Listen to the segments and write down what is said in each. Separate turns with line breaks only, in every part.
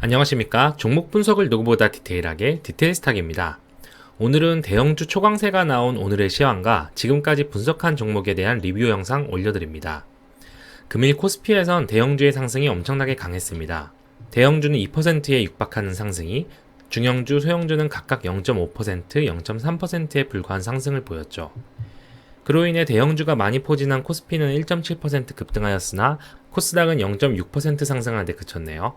안녕하십니까. 종목 분석을 누구보다 디테일하게 디테일스탁입니다. 오늘은 대형주 초강세가 나온 오늘의 시황과 지금까지 분석한 종목에 대한 리뷰 영상 올려드립니다. 금일 코스피에선 대형주의 상승이 엄청나게 강했습니다. 대형주는 2%에 육박하는 상승이, 중형주, 소형주는 각각 0.5%, 0.3%에 불과한 상승을 보였죠. 그로 인해 대형주가 많이 포진한 코스피는 1.7% 급등하였으나 코스닥은 0.6% 상승한 데 그쳤네요.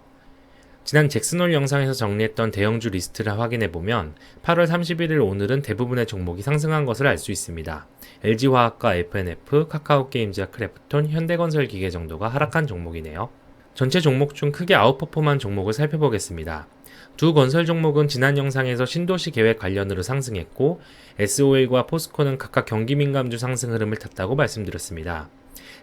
지난 잭슨홀 영상에서 정리했던 대형주 리스트를 확인해보면 8월 31일 오늘은 대부분의 종목이 상승한 것을 알 수 있습니다. LG화학과 FNF, 카카오게임즈와 크래프톤, 현대건설기계 정도가 하락한 종목이네요. 전체 종목 중 크게 아웃퍼폼한 종목을 살펴보겠습니다. 두 건설 종목은 지난 영상에서 신도시 계획 관련으로 상승했고, SOL과 포스코는 각각 경기민감주 상승 흐름을 탔다고 말씀드렸습니다.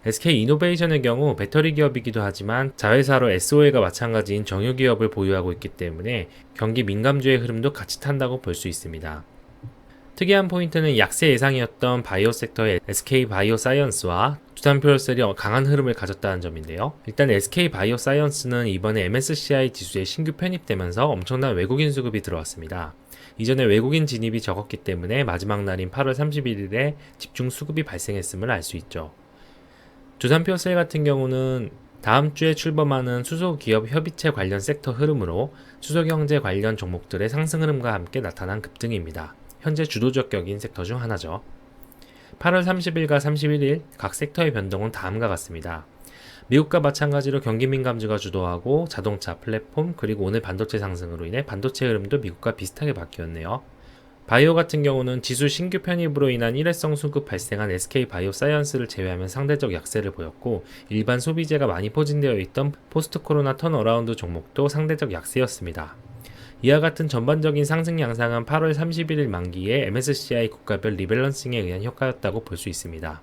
SK이노베이션의 경우 배터리 기업이기도 하지만 자회사로 SOL과 마찬가지인 정유기업을 보유하고 있기 때문에 경기 민감주의 흐름도 같이 탄다고 볼 수 있습니다. 특이한 포인트는 약세 예상이었던 바이오 섹터의 SK바이오사이언스와 두산표열셀이 강한 흐름을 가졌다는 점인데요. 일단 SK바이오사이언스는 이번에 MSCI 지수에 신규 편입되면서 엄청난 외국인 수급이 들어왔습니다. 이전에 외국인 진입이 적었기 때문에 마지막 날인 8월 31일에 집중 수급이 발생했음을 알 수 있죠. 두산표셀 같은 경우는 다음 주에 출범하는 수소기업 협의체 관련 섹터 흐름으로 수소경제 관련 종목들의 상승 흐름과 함께 나타난 급등입니다. 현재 주도적 격인 섹터 중 하나죠. 8월 30일과 31일 각 섹터의 변동은 다음과 같습니다. 미국과 마찬가지로 경기민감주가 주도하고 자동차, 플랫폼, 그리고 오늘 반도체 상승으로 인해 반도체 흐름도 미국과 비슷하게 바뀌었네요. 바이오 같은 경우는 지수 신규 편입으로 인한 일회성 수급 발생한 SK바이오사이언스를 제외하면 상대적 약세를 보였고, 일반 소비재가 많이 포진되어 있던 포스트 코로나 턴어라운드 종목도 상대적 약세였습니다. 이와 같은 전반적인 상승 양상은 8월 31일 만기에 MSCI 국가별 리밸런싱에 의한 효과였다고 볼 수 있습니다.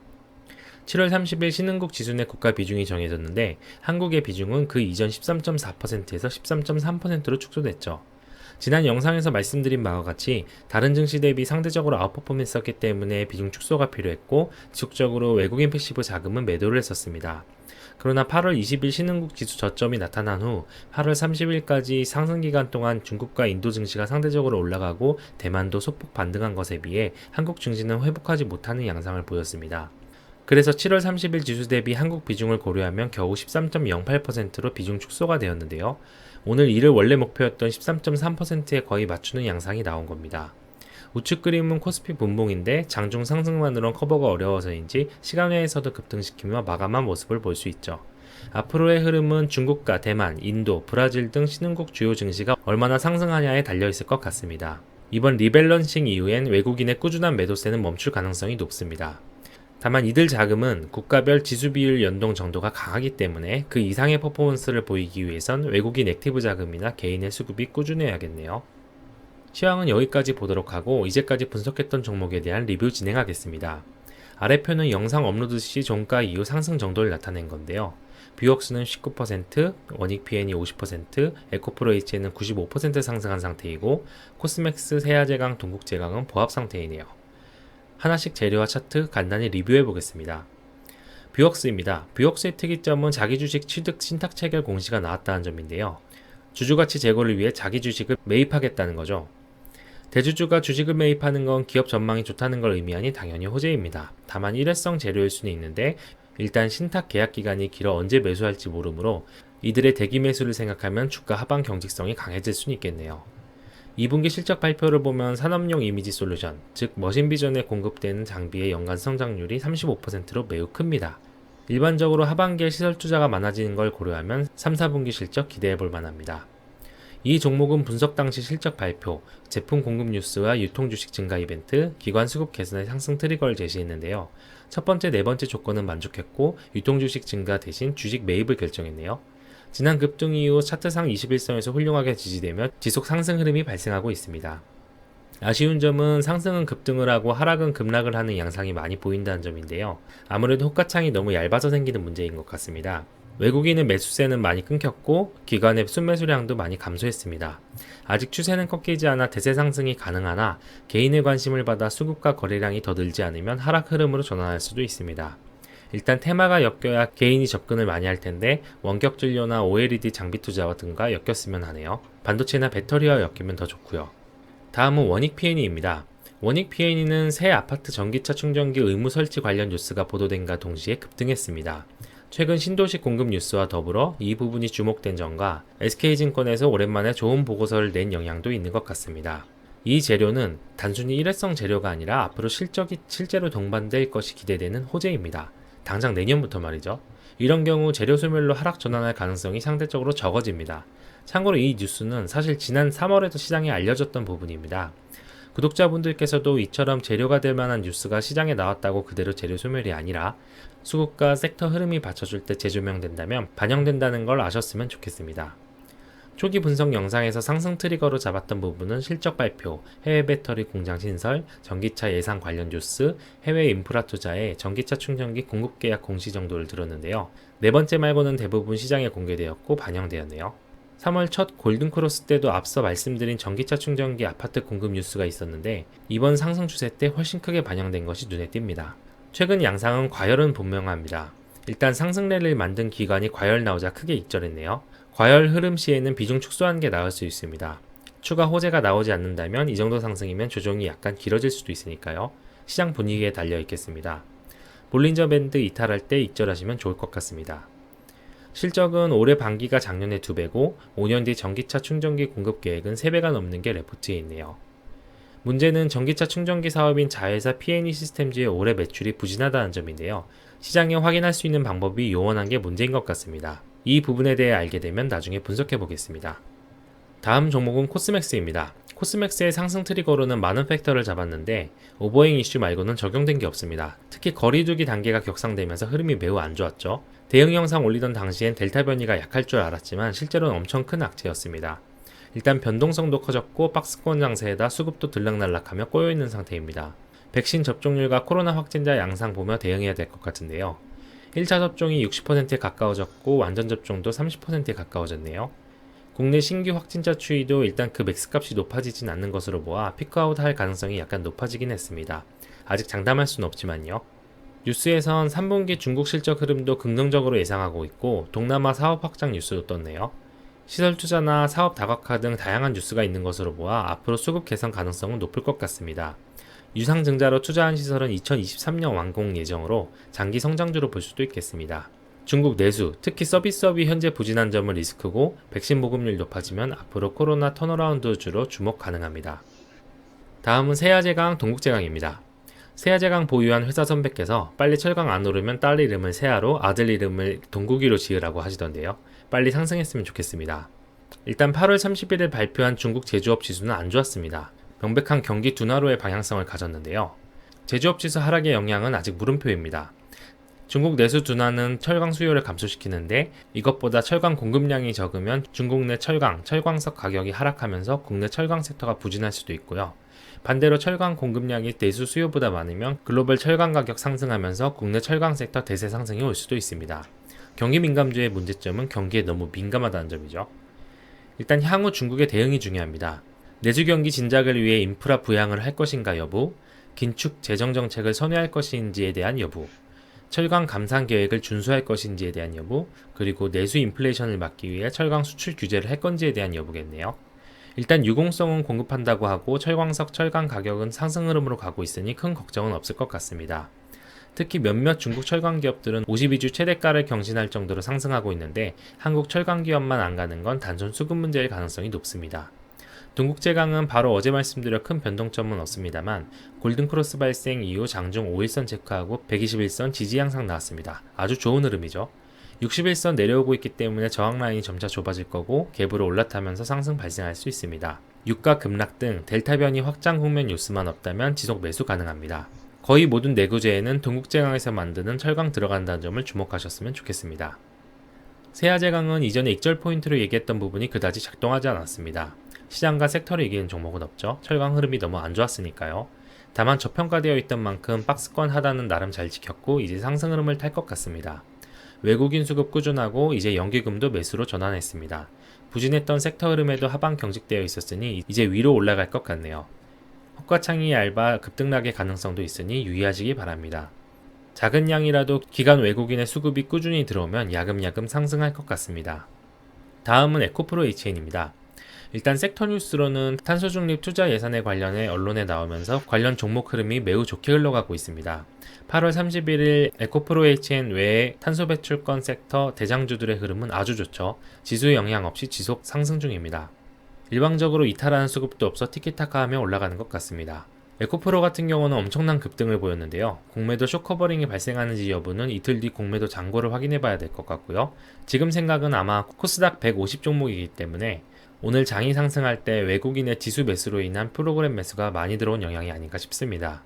7월 30일 신흥국 지수 내 국가 비중이 정해졌는데 한국의 비중은 그 이전 13.4%에서 13.3%로 축소됐죠. 지난 영상에서 말씀드린 바와 같이 다른 증시 대비 상대적으로 아웃퍼폼했었기 때문에 비중 축소가 필요했고, 지속적으로 외국인 패시브 자금은 매도를 했었습니다. 그러나 8월 20일 신흥국 지수 저점이 나타난 후 8월 30일까지 상승 기간 동안 중국과 인도 증시가 상대적으로 올라가고 대만도 소폭 반등한 것에 비해 한국 증시는 회복하지 못하는 양상을 보였습니다. 그래서 7월 30일 지수 대비 한국 비중을 고려하면 겨우 13.08%로 비중 축소가 되었는데요. 오늘 이를 원래 목표였던 13.3%에 거의 맞추는 양상이 나온 겁니다. 우측 그림은 코스피 분봉인데 장중 상승만으론 커버가 어려워서인지 시간외에서도 급등시키며 마감한 모습을 볼 수 있죠. 앞으로의 흐름은 중국과 대만, 인도, 브라질 등 신흥국 주요 증시가 얼마나 상승하냐에 달려있을 것 같습니다. 이번 리밸런싱 이후엔 외국인의 꾸준한 매도세는 멈출 가능성이 높습니다. 다만 이들 자금은 국가별 지수 비율 연동 정도가 강하기 때문에 그 이상의 퍼포먼스를 보이기 위해선 외국인 액티브 자금이나 개인의 수급이 꾸준해야겠네요. 시황은 여기까지 보도록 하고 이제까지 분석했던 종목에 대한 리뷰 진행하겠습니다. 아래표는 영상 업로드 시 종가 이후 상승 정도를 나타낸 건데요. 뷰옥스는 19%, 원익PN이 50%, 에코프로 HN은 95% 상승한 상태이고, 코스맥스, 세아제강, 동국제강은 보합 상태이네요. 하나씩 재료와 차트 간단히 리뷰해 보겠습니다. 뷰옥스입니다. 뷰옥스의 특이점은 자기 주식 취득 신탁 체결 공시가 나왔다는 점인데요. 주주가치 제고를 위해 자기 주식을 매입하겠다는 거죠. 대주주가 주식을 매입하는 건 기업 전망이 좋다는 걸 의미하니 당연히 호재입니다. 다만 일회성 재료일 수는 있는데 일단 신탁 계약 기간이 길어 언제 매수할지 모르므로 이들의 대기 매수를 생각하면 주가 하방 경직성이 강해질 수는 있겠네요. 2분기 실적 발표를 보면 산업용 이미지 솔루션, 즉 머신비전에 공급되는 장비의 연간 성장률이 35%로 매우 큽니다. 일반적으로 하반기에 시설 투자가 많아지는 걸 고려하면 3, 4분기 실적 기대해 볼 만합니다. 이 종목은 분석 당시 실적 발표, 제품 공급 뉴스와 유통 주식 증가 이벤트, 기관 수급 개선의 상승 트리거를 제시했는데요. 첫 번째, 네 번째 조건은 만족했고 유통 주식 증가 대신 주식 매입을 결정했네요. 지난 급등 이후 차트상 21선에서 훌륭하게 지지되며 지속 상승 흐름이 발생하고 있습니다. 아쉬운 점은 상승은 급등을 하고 하락은 급락을 하는 양상이 많이 보인다는 점인데요. 아무래도 호가창이 너무 얇아서 생기는 문제인 것 같습니다. 외국인의 매수세는 많이 끊겼고 기관의 순매수량도 많이 감소했습니다. 아직 추세는 꺾이지 않아 대세 상승이 가능하나 개인의 관심을 받아 수급과 거래량이 더 늘지 않으면 하락 흐름으로 전환할 수도 있습니다. 일단 테마가 엮여야 개인이 접근을 많이 할 텐데 원격 진료나 OLED 장비 투자와 등과 엮였으면 하네요. 반도체나 배터리와 엮이면 더 좋고요. 다음은 원익 P&E입니다. 원익 P&E는 새 아파트 전기차 충전기 의무 설치 관련 뉴스가 보도된과 동시에 급등했습니다. 최근 신도시 공급 뉴스와 더불어 이 부분이 주목된 점과 SK증권에서 오랜만에 좋은 보고서를 낸 영향도 있는 것 같습니다. 이 재료는 단순히 일회성 재료가 아니라 앞으로 실적이 실제로 동반될 것이 기대되는 호재입니다. 당장 내년부터 말이죠. 이런 경우 재료 소멸로 하락 전환할 가능성이 상대적으로 적어집니다. 참고로 이 뉴스는 사실 지난 3월에도 시장에 알려졌던 부분입니다. 구독자분들께서도 이처럼 재료가 될 만한 뉴스가 시장에 나왔다고 그대로 재료 소멸이 아니라 수급과 섹터 흐름이 받쳐줄 때 재조명된다면 반영된다는 걸 아셨으면 좋겠습니다. 초기 분석 영상에서 상승 트리거로 잡았던 부분은 실적 발표, 해외 배터리 공장 신설, 전기차 예상 관련 뉴스, 해외 인프라 투자에 전기차 충전기 공급 계약 공시 정도를 들었는데요. 네 번째 말고는 대부분 시장에 공개되었고 반영되었네요. 3월 첫 골든크로스 때도 앞서 말씀드린 전기차 충전기 아파트 공급 뉴스가 있었는데 이번 상승 추세 때 훨씬 크게 반영된 것이 눈에 띕니다. 최근 양상은 과열은 분명합니다. 일단 상승 랠리를 만든 기관이 과열 나오자 크게 익절했네요. 과열 흐름 시에는 비중 축소하는 게 나을 수 있습니다. 추가 호재가 나오지 않는다면 이 정도 상승이면 조정이 약간 길어질 수도 있으니까요. 시장 분위기에 달려 있겠습니다. 볼린저 밴드 이탈할 때 익절하시면 좋을 것 같습니다. 실적은 올해 반기가 작년의 2배고 5년 뒤 전기차 충전기 공급 계획은 3배가 넘는 게 레포트에 있네요. 문제는 전기차 충전기 사업인 자회사 P&E 시스템즈의 올해 매출이 부진하다는 점인데요. 시장에 확인할 수 있는 방법이 요원한 게 문제인 것 같습니다. 이 부분에 대해 알게 되면 나중에 분석해 보겠습니다. 다음 종목은 코스맥스입니다. 코스맥스의 상승 트리거로는 많은 팩터를 잡았는데 오버행 이슈 말고는 적용된 게 없습니다. 특히 거리두기 단계가 격상되면서 흐름이 매우 안 좋았죠. 대응 영상 올리던 당시엔 델타 변이가 약할 줄 알았지만 실제로는 엄청 큰 악재였습니다. 일단 변동성도 커졌고 박스권 장세에다 수급도 들락날락하며 꼬여있는 상태입니다. 백신 접종률과 코로나 확진자 양상 보며 대응해야 될 것 같은데요. 1차 접종이 60%에 가까워졌고 완전 접종도 30%에 가까워졌네요. 국내 신규 확진자 추이도 일단 그 맥스값이 높아지진 않는 것으로 보아 피크아웃 할 가능성이 약간 높아지긴 했습니다. 아직 장담할 수는 없지만요. 뉴스에선 3분기 중국 실적 흐름도 긍정적으로 예상하고 있고 동남아 사업 확장 뉴스도 떴네요. 시설 투자나 사업 다각화 등 다양한 뉴스가 있는 것으로 보아 앞으로 수급 개선 가능성은 높을 것 같습니다. 유상증자로 투자한 시설은 2023년 완공 예정으로 장기 성장주로 볼 수도 있겠습니다. 중국 내수, 특히 서비스업이 현재 부진한 점은 리스크고 백신 보급률 높아지면 앞으로 코로나 턴어라운드주로 주목 가능합니다. 다음은 세아제강, 동국제강입니다. 세아제강 보유한 회사 선배께서 빨리 철강 안 오르면 딸 이름을 세아로 아들 이름을 동국이로 지으라고 하시던데요. 빨리 상승했으면 좋겠습니다. 일단 8월 31일 발표한 중국 제조업 지수는 안 좋았습니다. 명백한 경기 둔화로의 방향성을 가졌는데요. 제조업 지수 하락의 영향은 아직 물음표입니다. 중국 내수 둔화는 철강 수요를 감소시키는데 이것보다 철강 공급량이 적으면 중국 내 철강, 철광석 가격이 하락하면서 국내 철강 섹터가 부진할 수도 있고요. 반대로 철강 공급량이 내수 수요보다 많으면 글로벌 철강 가격 상승하면서 국내 철강 섹터 대세 상승이 올 수도 있습니다. 경기 민감주의 문제점은 경기에 너무 민감하다는 점이죠. 일단 향후 중국의 대응이 중요합니다. 내수 경기 진작을 위해 인프라 부양을 할 것인가 여부, 긴축 재정 정책을 선회할 것인지에 대한 여부, 철강 감산 계획을 준수할 것인지에 대한 여부, 그리고 내수 인플레이션을 막기 위해 철강 수출 규제를 할 건지에 대한 여부겠네요. 일단 유공성은 공급한다고 하고 철광석 철강 가격은 상승 흐름으로 가고 있으니 큰 걱정은 없을 것 같습니다. 특히 몇몇 중국 철강 기업들은 52주 최대가를 경신할 정도로 상승하고 있는데 한국 철강 기업만 안 가는 건 단순 수급 문제일 가능성이 높습니다. 동국제강은 바로 어제 말씀드려 큰 변동점은 없습니다만 골든크로스 발생 이후 장중 5일선 체크하고 121선 지지 양상 나왔습니다. 아주 좋은 흐름이죠. 61선 내려오고 있기 때문에 저항 라인이 점차 좁아질 거고 갭으로 올라타면서 상승 발생할 수 있습니다. 유가 급락 등 델타 변이 확장 국면 뉴스만 없다면 지속 매수 가능합니다. 거의 모든 내구재에는 동국제강에서 만드는 철강 들어간다는 점을 주목하셨으면 좋겠습니다. 세아제강은 이전에 익절 포인트로 얘기했던 부분이 그다지 작동하지 않았습니다. 시장과 섹터를 이기는 종목은 없죠. 철강 흐름이 너무 안 좋았으니까요. 다만 저평가되어 있던 만큼 박스권 하단은 나름 잘 지켰고 이제 상승 흐름을 탈 것 같습니다. 외국인 수급 꾸준하고 이제 연기금도 매수로 전환했습니다. 부진했던 섹터 흐름에도 하방 경직되어 있었으니 이제 위로 올라갈 것 같네요. 헛과창이 얇아 급등락의 가능성도 있으니 유의하시기 바랍니다. 작은 양이라도 기관 외국인의 수급이 꾸준히 들어오면 야금야금 상승할 것 같습니다. 다음은 에코프로 HN입니다. 일단 섹터 뉴스로는 탄소 중립 투자 예산에 관련해 언론에 나오면서 관련 종목 흐름이 매우 좋게 흘러가고 있습니다. 8월 31일 에코프로 HN 외에 탄소 배출권 섹터 대장주들의 흐름은 아주 좋죠. 지수 영향 없이 지속 상승 중입니다. 일방적으로 이탈하는 수급도 없어 티키타카하며 올라가는 것 같습니다. 에코프로 같은 경우는 엄청난 급등을 보였는데요. 공매도 숏커버링이 발생하는지 여부는 이틀 뒤 공매도 잔고를 확인해 봐야 될 것 같고요. 지금 생각은 아마 코스닥 150 종목이기 때문에 오늘 장이 상승할 때 외국인의 지수 매수로 인한 프로그램 매수가 많이 들어온 영향이 아닌가 싶습니다.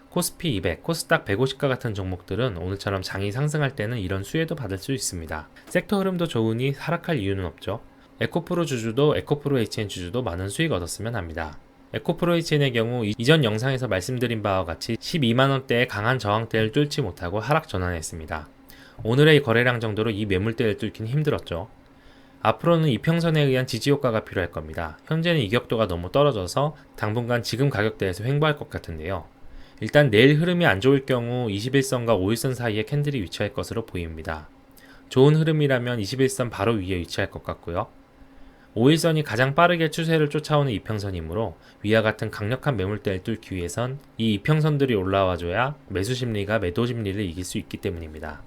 코스피 200, 코스닥 150과 같은 종목들은 오늘처럼 장이 상승할 때는 이런 수혜도 받을 수 있습니다. 섹터 흐름도 좋으니 하락할 이유는 없죠. 에코프로 주주도 에코프로 HN 주주도 많은 수익 얻었으면 합니다. 에코프로 HN의 경우 이전 영상에서 말씀드린 바와 같이 12만원대의 강한 저항대를 뚫지 못하고 하락 전환했습니다. 오늘의 거래량 정도로 이 매물대를 뚫긴 힘들었죠. 앞으로는 이평선에 의한 지지효과가 필요할 겁니다. 현재는 이격도가 너무 떨어져서 당분간 지금 가격대에서 횡보할 것 같은데요. 일단 내일 흐름이 안 좋을 경우 21선과 5일선 사이에 캔들이 위치할 것으로 보입니다. 좋은 흐름이라면 21선 바로 위에 위치할 것 같고요. 5일선이 가장 빠르게 추세를 쫓아오는 이평선이므로 위와 같은 강력한 매물대를 뚫기 위해선 이 이평선들이 올라와줘야 매수 심리가 매도 심리를 이길 수 있기 때문입니다.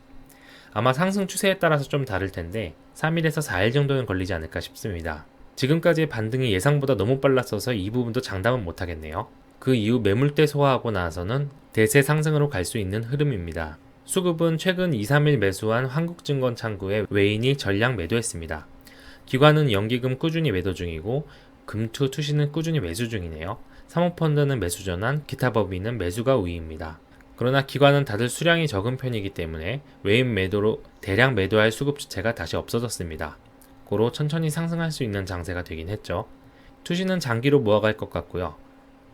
아마 상승 추세에 따라서 좀 다를 텐데 3일에서 4일 정도는 걸리지 않을까 싶습니다. 지금까지의 반등이 예상보다 너무 빨랐어서 이 부분도 장담은 못하겠네요. 그 이후 매물대 소화하고 나서는 대세 상승으로 갈 수 있는 흐름입니다. 수급은 최근 2-3일 매수한 한국증권 창구에 외인이 전량 매도했습니다. 기관은 연기금 꾸준히 매도 중이고 금투 투시는 꾸준히 매수 중이네요. 사모펀드는 매수 전환, 기타 법인은 매수가 우위입니다. 그러나 기관은 다들 수량이 적은 편이기 때문에 외인 매도로 대량 매도할 수급 주체가 다시 없어졌습니다. 고로 천천히 상승할 수 있는 장세가 되긴 했죠. 투시는 장기로 모아갈 것 같고요.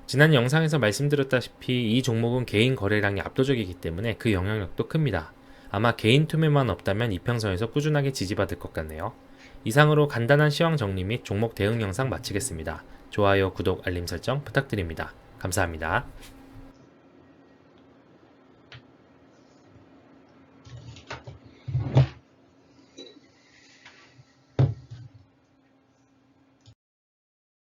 지난 영상에서 말씀드렸다시피 이 종목은 개인 거래량이 압도적이기 때문에 그 영향력도 큽니다. 아마 개인 투매만 없다면 이평선에서 꾸준하게 지지받을 것 같네요. 이상으로 간단한 시황 정리 및 종목 대응 영상 마치겠습니다. 좋아요, 구독, 알림 설정 부탁드립니다. 감사합니다.